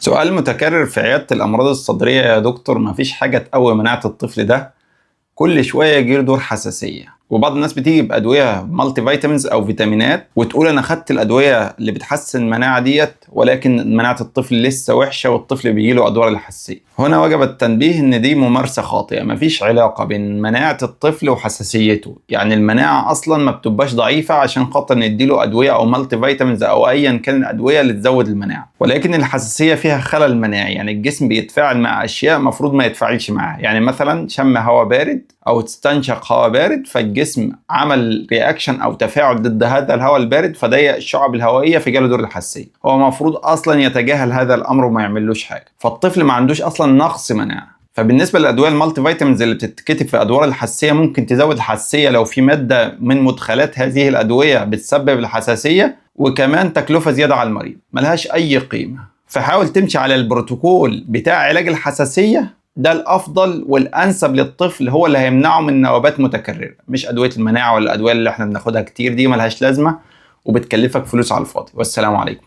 سؤال متكرر في عيادة الأمراض الصدرية يا دكتور، مفيش حاجة تقوي مناعة الطفل ده. كل شوية يجيله دور حساسية، وبعض الناس بتيجي بأدوية مالتي فيتامينز أو فيتامينات وتقول أنا خدت الأدوية اللي بتحسن المناعة ديت، ولكن مناعة الطفل لسه وحشة والطفل بيجيله أدوار الحساسية. هنا وجب التنبيه إن دي ممارسة خاطئة، مفيش علاقة بين مناعة الطفل وحساسيته. يعني المناعة أصلا ما بتبقاش ضعيفة عشان خاطر نديله أدوية أو مالتي فيتامينز أو أيا كان الأدوية اللي تزود المناعة، ولكن الحساسية فيها خلل مناعي. يعني الجسم بيتفاعل مع أشياء مفروض ما يتفاعلش معاها. يعني مثلا شم هواء بارد او تستنشق هواء بارد، فالجسم عمل رياكشن او تفاعل ضد هذا الهواء البارد فضيق الشعب الهوائيه فجاله دور الحساسيه. هو المفروض اصلا يتجاهل هذا الامر وما يعملوش حاجه، فالطفل ما عندوش اصلا نقص مناعه. فبالنسبه للادويه المالتي فيتامينز اللي بتتكتب في ادوار الحساسيه، ممكن تزود الحساسيه لو في ماده من مدخلات هذه الادويه بتسبب الحساسيه، وكمان تكلفه زياده على المريض ملهاش اي قيمه. فحاول تمشي على البروتوكول بتاع علاج الحساسيه، ده الافضل والانسب للطفل، هو اللي هيمنعه من نوبات متكرره، مش ادويه المناعه ولا الادويه اللي احنا بناخدها كتير دي ملهاش لازمه وبتكلفك فلوس على الفاضي. والسلام عليكم.